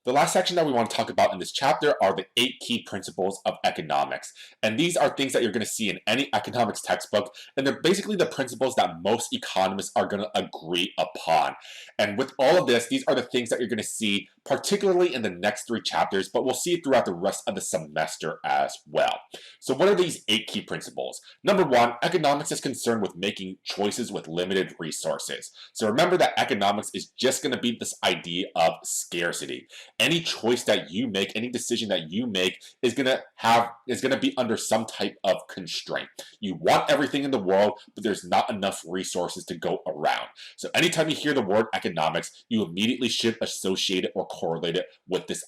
The last section that we want to talk about in this chapter are the 8 key principles of economics. And these are things that you're going to see in any economics textbook, and they're basically the principles that most economists are going to agree upon. And with all of this, these are the things that you're going to see particularly in the next 3 chapters, but we'll see it throughout the rest of the semester as well. So what are these 8 key principles? Number 1, economics is concerned with making choices with limited resources. So remember that economics is just going to be this idea of scarcity. Any choice that you make, any decision that you make is going to be under some type of constraint. You want everything in the world, but there's not enough resources to go around. So anytime you hear the word economics, you immediately should associate it or correlate it with this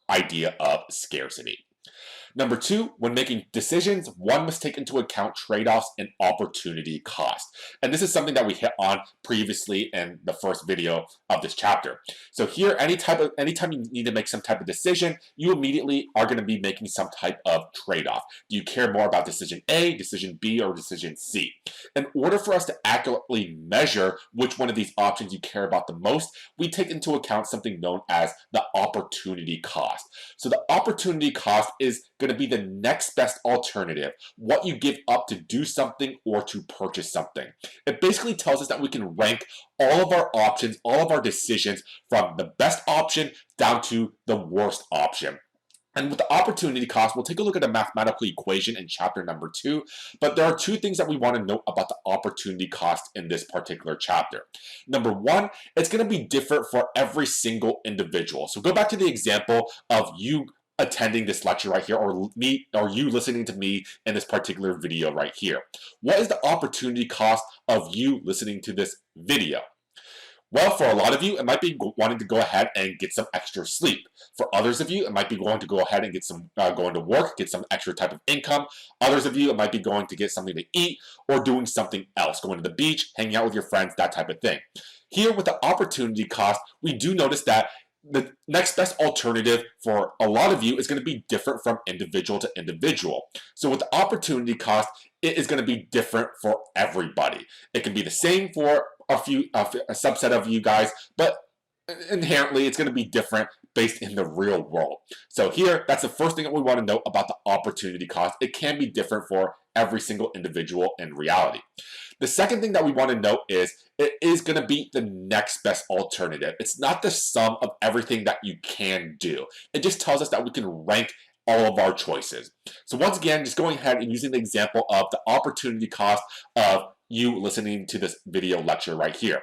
idea of scarcity. Number 2, when making decisions, one must take into account trade-offs and opportunity cost. And this is something that we hit on previously in the first video of this chapter. So here, anytime you need to make some type of decision, you immediately are going to be making some type of trade-off. Do you care more about decision A, decision B, or decision C? In order for us to accurately measure which one of these options you care about the most, we take into account something known as the opportunity cost. So the opportunity cost is going to be the next best alternative, what you give up to do something or to purchase something. It basically tells us that we can rank all of our options, all of our decisions from the best option down to the worst option. And with the opportunity cost, we'll take a look at a mathematical equation in chapter number 2, but there are 2 things that we want to note about the opportunity cost in this particular chapter. Number 1, it's going to be different for every single individual. So go back to the example of you attending this lecture right here, or you listening to me in this particular video right here. What is the opportunity cost of you listening to this video? Well, for a lot of you, it might be wanting to go ahead and get some extra sleep. For others of you, it might be going to go ahead and get some going to work, get some extra type of income. Others of you, it might be going to get something to eat or doing something else, going to the beach, hanging out with your friends, that type of thing. Here with the opportunity cost, we do notice that the next best alternative for a lot of you is going to be different from individual to individual. So with the opportunity cost, it is going to be different for everybody. It can be the same for a subset of you guys, but inherently it's going to be different based in the real world. So here, that's the first thing that we want to know about the opportunity cost. It can be different for every single individual in reality. The second thing that we want to note is it is going to be the next best alternative. It's not the sum of everything that you can do. It just tells us that we can rank all of our choices. So once again, just going ahead and using the example of the opportunity cost of you listening to this video lecture right here.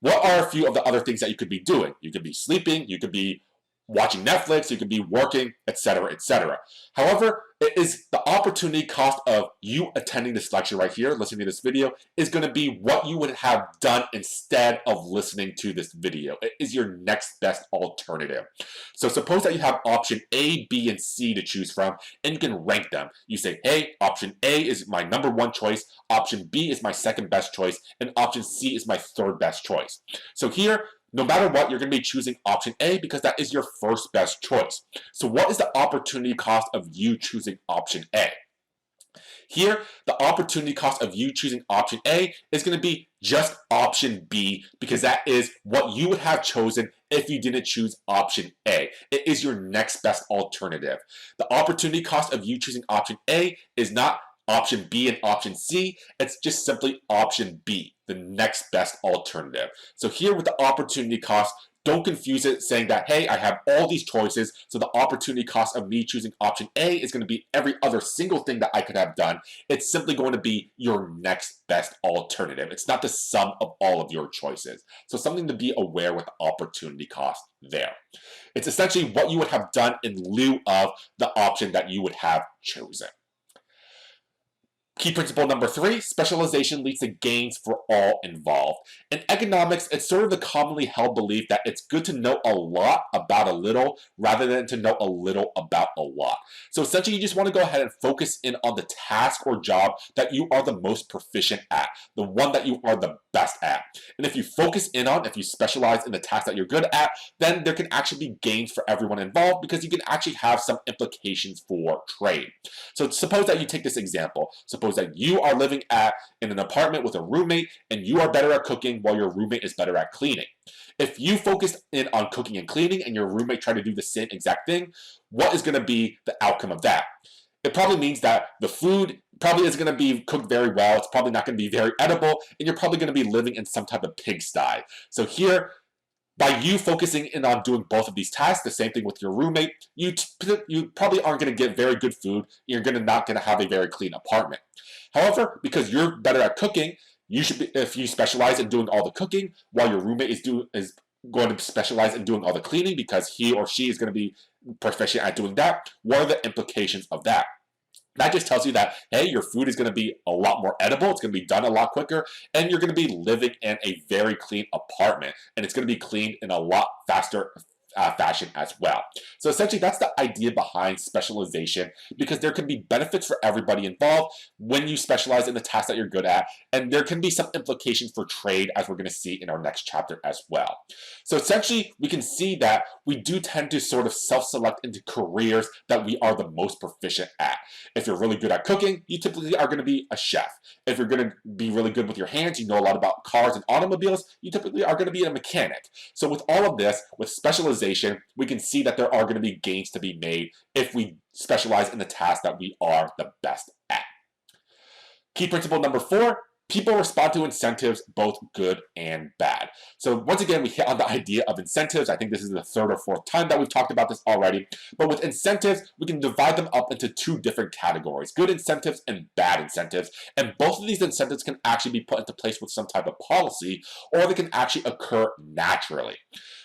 What are a few of the other things that you could be doing? You could be sleeping, you could be watching Netflix, you could be working, etc., etc. However, it is the opportunity cost of you attending this lecture right here, listening to this video, is going to be what you would have done instead of listening to this video. It is your next best alternative. So suppose that you have option A, B, and C to choose from, and you can rank them. You say, hey, option A is my number 1 choice, option B is my second best choice, and option C is my third best choice. So here, no matter what, you're going to be choosing option A because that is your first best choice. So what is the opportunity cost of you choosing option A? Here, the opportunity cost of you choosing option A is going to be just option B because that is what you would have chosen if you didn't choose option A. It is your next best alternative. The opportunity cost of you choosing option A is not option B and option C, it's just simply option B, the next best alternative. So here with the opportunity cost, don't confuse it saying that, hey, I have all these choices, so the opportunity cost of me choosing option A is going to be every other single thing that I could have done. It's simply going to be your next best alternative. It's not the sum of all of your choices. So something to be aware with the opportunity cost there. It's essentially what you would have done in lieu of the option that you would have chosen. Key principle number 3, specialization leads to gains for all involved. In economics, it's sort of the commonly held belief that it's good to know a lot about a little rather than to know a little about a lot. So essentially, you just want to go ahead and focus in on the task or job that you are the most proficient at, the one that you are the best at. And if you focus in on, if you specialize in the task that you're good at, then there can actually be gains for everyone involved because you can actually have some implications for trade. So suppose that you take this example. Suppose Suppose that you are living in an apartment with a roommate and you are better at cooking while your roommate is better at cleaning. If you focus in on cooking and cleaning and your roommate try to do the same exact thing, what is going to be the outcome of that? It probably means that the food probably isn't going to be cooked very well. It's probably not going to be very edible, and you're probably going to be living in some type of pigsty. So here, by you focusing in on doing both of these tasks, the same thing with your roommate, you probably aren't going to get very good food. You're not going to have a very clean apartment. However, because you're better at cooking, you should be, if you specialize in doing all the cooking, while your roommate is going to specialize in doing all the cleaning because he or she is going to be proficient at doing that. What are the implications of that? That just tells you that, hey, your food is going to be a lot more edible, it's going to be done a lot quicker, and you're going to be living in a very clean apartment, and it's going to be cleaned in a lot faster fashion as well. So essentially that's the idea behind specialization, because there can be benefits for everybody involved when you specialize in the task that you're good at, and there can be some implications for trade, as we're going to see in our next chapter as well. So essentially we can see that we do tend to sort of self-select into careers that we are the most proficient at. If you're really good at cooking, you typically are going to be a chef. If you're going to be really good with your hands, you know a lot about cars and automobiles, you typically are going to be a mechanic. So with all of this, with specialization, we can see that there are going to be gains to be made if we specialize in the task that we are the best at. Key principle number 4, people respond to incentives, both good and bad. So once again, we hit on the idea of incentives. I think this is the 3rd or 4th time that we've talked about this already. But with incentives, we can divide them up into 2 different categories, good incentives and bad incentives. And both of these incentives can actually be put into place with some type of policy, or they can actually occur naturally.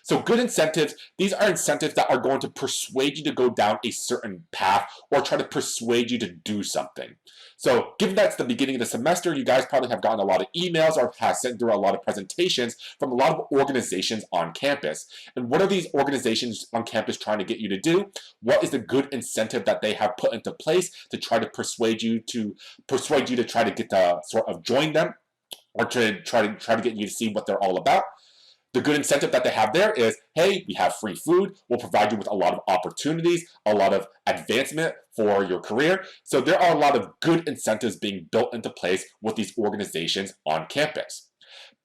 So good incentives, these are incentives that are going to persuade you to go down a certain path or try to persuade you to do something. So given that it's the beginning of the semester, you guys probably have gotten a lot of emails or have sent through a lot of presentations from a lot of organizations on campus. And what are these organizations on campus trying to get you to do? What is the good incentive that they have put into place to try to persuade you to try to get to sort of join them, or to try to get you to see what they're all about? The good incentive that they have there is, hey, we have free food, we'll provide you with a lot of opportunities, a lot of advancement for your career. So there are a lot of good incentives being built into place with these organizations on campus.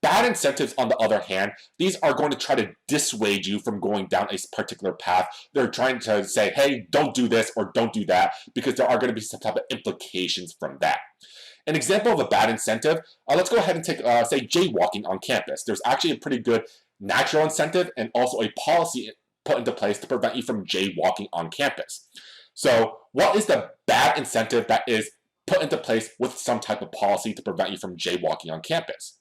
Bad incentives, on the other hand, these are going to try to dissuade you from going down a particular path. They're trying to say, hey, don't do this or don't do that, because there are going to be some type of implications from that. An example of a bad incentive, let's go ahead and take, say, jaywalking on campus. There's actually a pretty good natural incentive and also a policy put into place to prevent you from jaywalking on campus. So what is the bad incentive that is put into place with some type of policy to prevent you from jaywalking on campus?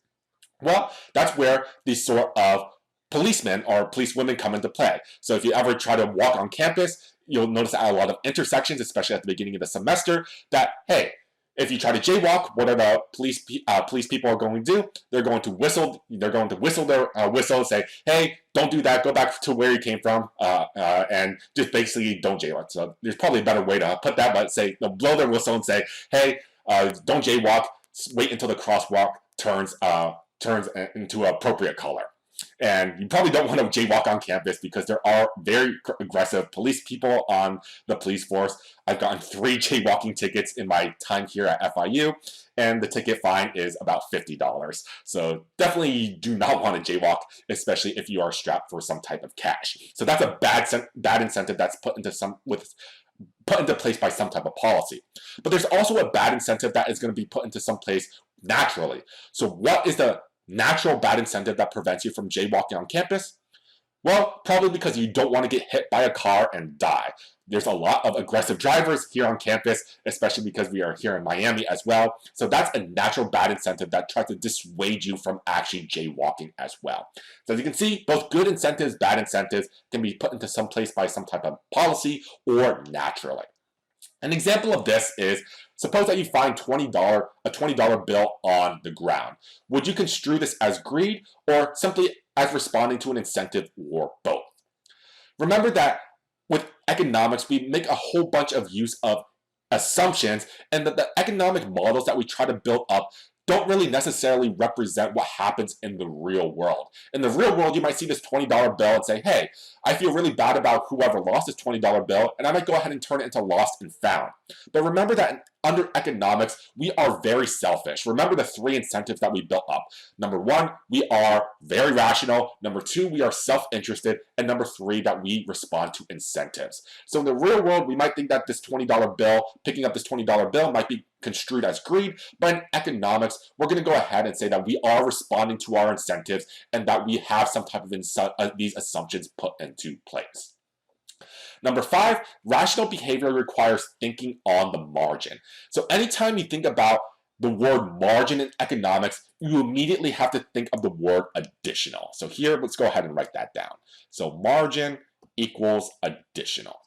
Well, that's where these sort of policemen or policewomen come into play. So if you ever try to walk on campus, you'll notice at a lot of intersections, especially at the beginning of the semester, that, hey, if you try to jaywalk, what are the police people are going to do? They're going to whistle. They're going to whistle their whistle and say, "Hey, don't do that. Go back to where you came from," and just basically don't jaywalk. So there's probably a better way to put that, but say they'll blow their whistle and say, "Hey, don't jaywalk. Wait until the crosswalk turns into an appropriate color." And you probably don't want to jaywalk on campus because there are very aggressive police people on the police force. I've gotten 3 jaywalking tickets in my time here at FIU, and the ticket fine is about $50. So definitely you do not want to jaywalk, especially if you are strapped for some type of cash. So that's a bad incentive that's put into place by some type of policy. But there's also a bad incentive that is going to be put into some place naturally. So what is the natural bad incentive that prevents you from jaywalking on campus? Well, probably because you don't want to get hit by a car and die. There's a lot of aggressive drivers here on campus, especially because we are here in Miami as well. So that's a natural bad incentive that tries to dissuade you from actually jaywalking as well. So as you can see, both good incentives, bad incentives can be put into some place by some type of policy or naturally. An example of this is, suppose that you find a $20 bill on the ground. Would you construe this as greed or simply as responding to an incentive, or both? Remember that with economics, we make a whole bunch of use of assumptions, and that the economic models that we try to build up don't really necessarily represent what happens in the real world. In the real world, you might see this $20 bill and say, hey, I feel really bad about whoever lost this $20 bill, and I might go ahead and turn it into lost and found. But remember that in under economics, we are very selfish. Remember the three incentives that we built up. Number one, we are very rational. Number two, we are self-interested. And number three, that we respond to incentives. So in the real world, we might think that this $20 bill, picking up this $20 bill might be construed as greed, but in economics, we're going to go ahead and say that we are responding to our incentives and that we have some type of these assumptions put into place. Number five, rational behavior requires thinking on the margin. So anytime you think about the word margin in economics, you immediately have to think of the word additional. So here, let's go ahead and write that down. So margin equals additional.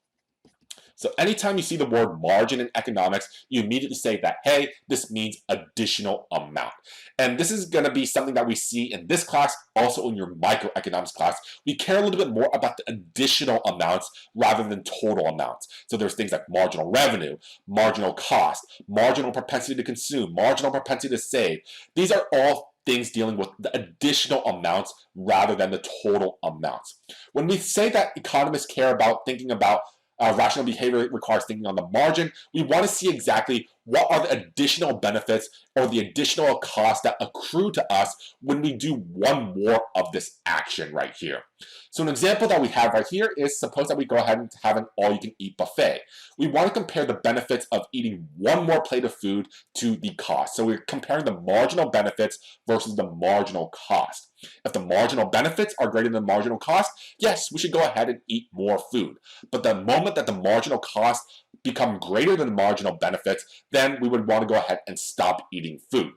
So anytime you see the word margin in economics, you immediately say that, hey, this means additional amount. And this is going to be something that we see in this class, also in your microeconomics class. We care a little bit more about the additional amounts rather than total amounts. So there's things like marginal revenue, marginal cost, marginal propensity to consume, marginal propensity to save. These are all things dealing with the additional amounts rather than the total amounts. When we say that economists care about thinking about rational behavior requires thinking on the margin, we want to see exactly what are the additional benefits or the additional costs that accrue to us when we do one more of this action right here. So an example that we have right here is, suppose that we go ahead and have an all-you-can-eat buffet. We want to compare the benefits of eating one more plate of food to the cost. So we're comparing the marginal benefits versus the marginal cost. If the marginal benefits are greater than the marginal cost, yes, we should go ahead and eat more food. But the moment that the marginal costs become greater than the marginal benefits, then we would want to go ahead and stop eating food.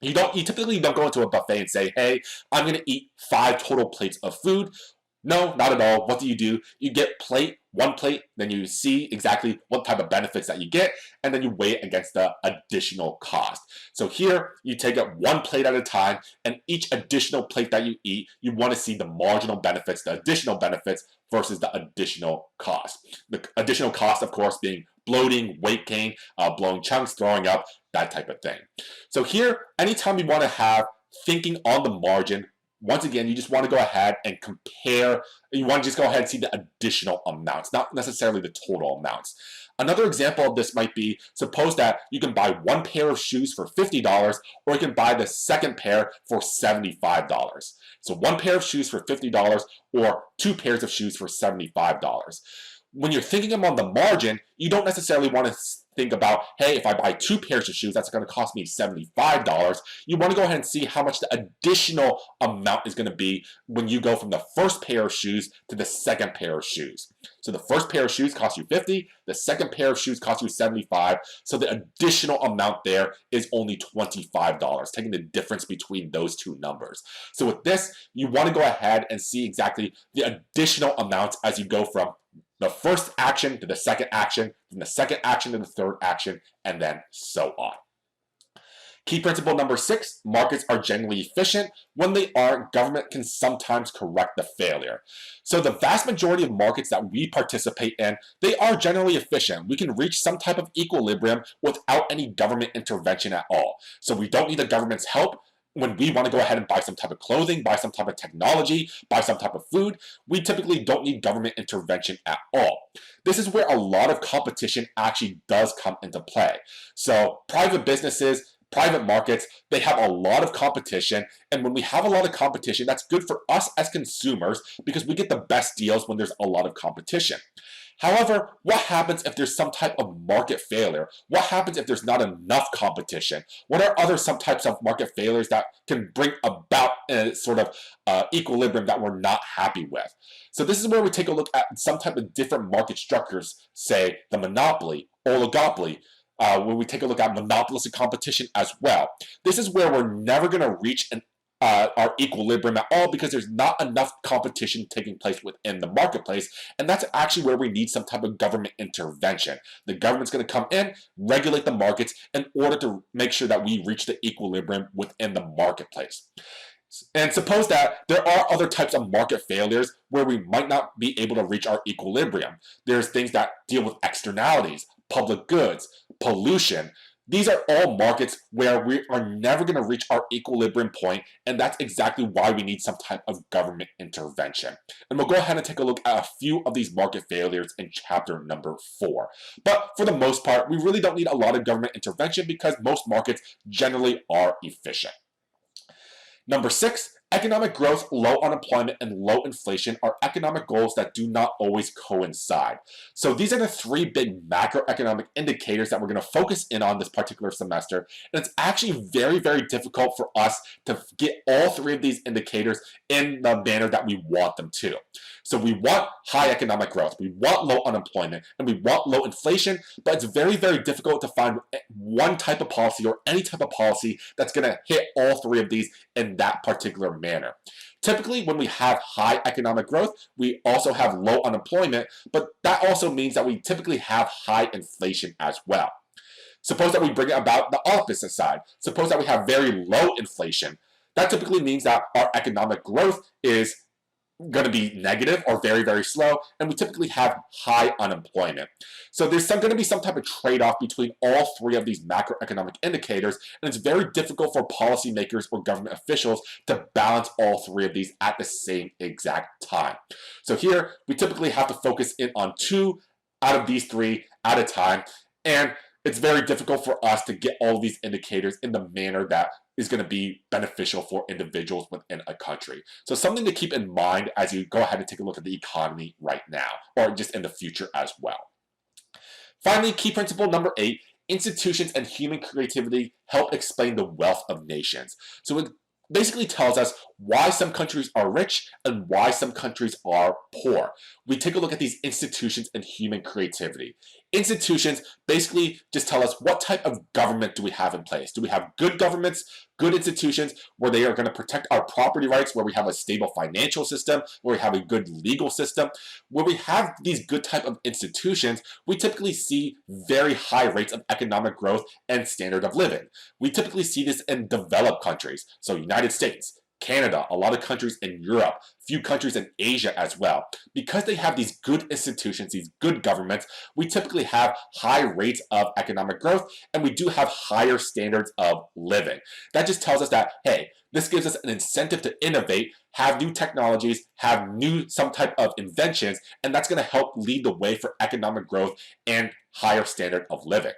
You typically don't go into a buffet and say, hey, I'm going to eat 5 total plates of food. No, not at all. What do? You get one plate, then you see exactly what type of benefits that you get, and then you weigh it against the additional cost. So here, you take it one plate at a time, and each additional plate that you eat, you want to see the marginal benefits, the additional benefits, versus the additional cost. The additional cost, of course, being bloating, weight gain, blowing chunks, throwing up, that type of thing. So here, anytime you want to have thinking on the margin, once again, you just want to go ahead and compare. You want to just go ahead and see the additional amounts, not necessarily the total amounts. Another example of this might be, suppose that you can buy one pair of shoes for $50, or you can buy the second pair for $75. So one pair of shoes for $50 or 2 pairs of shoes for $75. When you're thinking about the margin, you don't necessarily want to think about, hey, if I buy 2 pairs of shoes, that's going to cost me $75. You want to go ahead and see how much the additional amount is going to be when you go from the first pair of shoes to the second pair of shoes. So the first pair of shoes costs you $50, the second pair of shoes costs you $75, so the additional amount there is only $25, taking the difference between those two numbers. So with this, you want to go ahead and see exactly the additional amounts as you go from the first action to the second action, from the second action to the third action, and then so on. Key principle number 6, markets are generally efficient. When they aren't, government can sometimes correct the failure. So the vast majority of markets that we participate in, they are generally efficient. We can reach some type of equilibrium without any government intervention at all. So we don't need the government's help. When we want to go ahead and buy some type of clothing, buy some type of technology, buy some type of food, we typically don't need government intervention at all. This is where a lot of competition actually does come into play. So private businesses, private markets, they have a lot of competition, and when we have a lot of competition, that's good for us as consumers because we get the best deals when there's a lot of competition. However, what happens if there's some type of market failure? What happens if there's not enough competition? What are some types of market failures that can bring about a sort of equilibrium that we're not happy with? So this is where we take a look at some type of different market structures, say the monopoly, oligopoly, when we take a look at monopolistic competition as well. This is where we're never going to reach our equilibrium at all because there's not enough competition taking place within the marketplace, and that's actually where we need some type of government intervention. The government's going to come in, regulate the markets in order to make sure that we reach the equilibrium within the marketplace. And suppose that there are other types of market failures where we might not be able to reach our equilibrium. There's things that deal with externalities, public goods, pollution. These are all markets where we are never going to reach our equilibrium point, and that's exactly why we need some type of government intervention. And we'll go ahead and take a look at a few of these market failures in chapter number 4. But for the most part, we really don't need a lot of government intervention because most markets generally are efficient. Number 6, economic growth, low unemployment, and low inflation are economic goals that do not always coincide. So these are the 3 big macroeconomic indicators that we're going to focus in on this particular semester. And it's actually very, very difficult for us to get all 3 of these indicators in the manner that we want them to. So we want high economic growth, we want low unemployment, and we want low inflation, but it's very, very difficult to find one type of policy or any type of policy that's going to hit all 3 of these in that particular manner. Typically, when we have high economic growth, we also have low unemployment, but that also means that we typically have high inflation as well. Suppose that we bring it about the opposite side. Suppose that we have very low inflation. That typically means that our economic growth is going to be negative or very, very slow, and we typically have high unemployment. So there's going to be some type of trade-off between all 3 of these macroeconomic indicators, and it's very difficult for policymakers or government officials to balance all 3 of these at the same exact time. So here, we typically have to focus in on 2 out of these 3 at a time, and it's very difficult for us to get all of these indicators in the manner that is going to be beneficial for individuals within a country. So something to keep in mind as you go ahead and take a look at the economy right now, or just in the future as well. Finally, key principle number 8, institutions and human creativity help explain the wealth of nations. So it basically tells us why some countries are rich and why some countries are poor. We take a look at these institutions and human creativity. Institutions basically just tell us what type of government do we have in place. Do we have good governments, good institutions where they are going to protect our property rights, where we have a stable financial system, where we have a good legal system? Where we have these good type of institutions, we typically see very high rates of economic growth and standard of living. We typically see this in developed countries, so United States, Canada, a lot of countries in Europe, few countries in Asia as well. Because they have these good institutions, these good governments, we typically have high rates of economic growth, and we do have higher standards of living. That just tells us that, hey, this gives us an incentive to innovate, have new technologies, have some type of inventions, and that's going to help lead the way for economic growth and higher standard of living.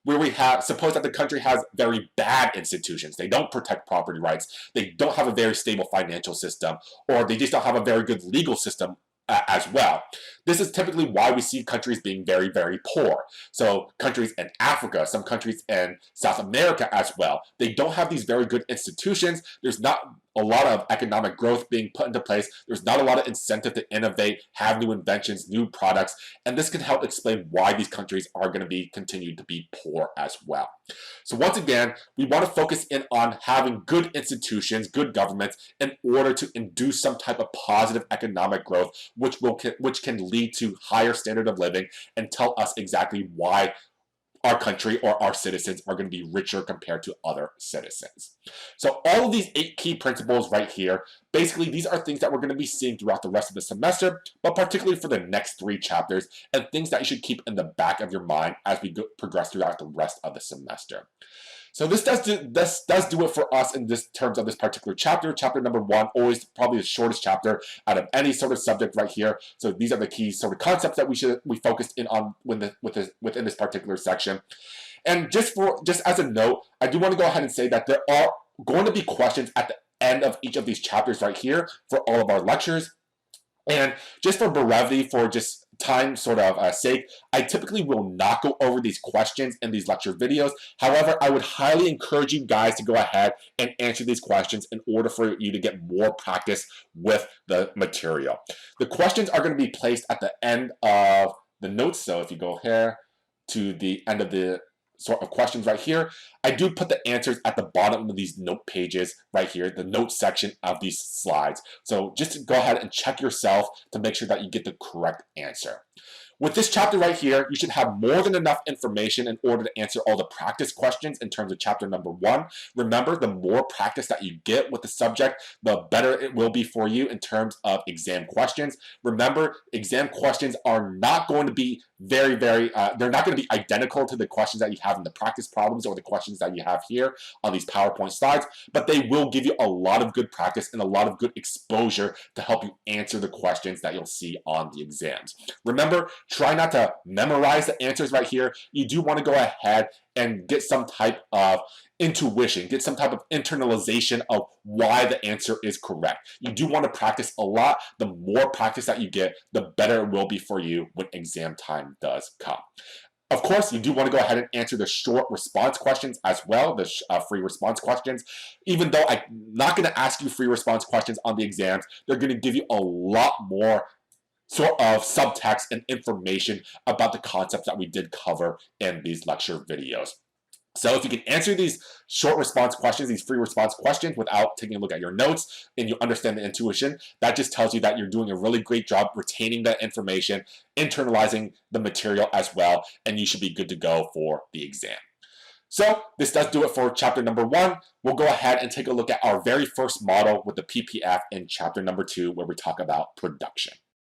Where we have, suppose that the country has very bad institutions, they don't protect property rights, they don't have a very stable financial system, or they just don't have a very good legal system as well. This is typically why we see countries being very, very poor. So countries in Africa, some countries in South America as well, they don't have these very good institutions. There's not a lot of economic growth being put into place. There's not a lot of incentive to innovate, have new inventions, new products, and this can help explain why these countries are going to be continued to be poor as well. So once again, we want to focus in on having good institutions, good governments, in order to induce some type of positive economic growth, which can lead to higher standard of living and tell us exactly why our country or our citizens are going to be richer compared to other citizens. So all of these 8 key principles right here, basically these are things that we're going to be seeing throughout the rest of the semester, but particularly for the next 3 chapters, and things that you should keep in the back of your mind as we progress throughout the rest of the semester. So this does do it for us in this terms of this particular chapter. Chapter number 1, always probably the shortest chapter out of any sort of subject right here. So these are the key sort of concepts that we focused in on within this particular section. And just as a note, I do want to go ahead and say that there are going to be questions at the end of each of these chapters right here for all of our lectures. And just for brevity, for just time sort of sake, I typically will not go over these questions in these lecture videos. However, I would highly encourage you guys to go ahead and answer these questions in order for you to get more practice with the material. The questions are going to be placed at the end of the notes. So if you go here to the end of the sort of questions right here, I do put the answers at the bottom of these note pages right here, the notes section of these slides. So just go ahead and check yourself to make sure that you get the correct answer. With this chapter right here, you should have more than enough information in order to answer all the practice questions in terms of chapter number 1. Remember, the more practice that you get with the subject, the better it will be for you in terms of exam questions. Remember, exam questions are not going to be they're not going to be identical to the questions that you have have in the practice problems or the questions that you have here on these PowerPoint slides, but they will give you a lot of good practice and a lot of good exposure to help you answer the questions that you'll see on the exams. Remember, try not to memorize the answers right here. You do want to go ahead and get some type of intuition, get some type of internalization of why the answer is correct. You do want to practice a lot. The more practice that you get, the better it will be for you when exam time does come. Of course, you do want to go ahead and answer the short response questions as well, the free response questions. Even though I'm not going to ask you free response questions on the exams, they're going to give you a lot more sort of subtext and information about the concepts that we did cover in these lecture videos. So if you can answer these short response questions, these free response questions without taking a look at your notes and you understand the intuition, that just tells you that you're doing a really great job retaining that information, internalizing the material as well, and you should be good to go for the exam. So this does do it for chapter number 1. We'll go ahead and take a look at our very first model with the PPF in chapter number 2, where we talk about production.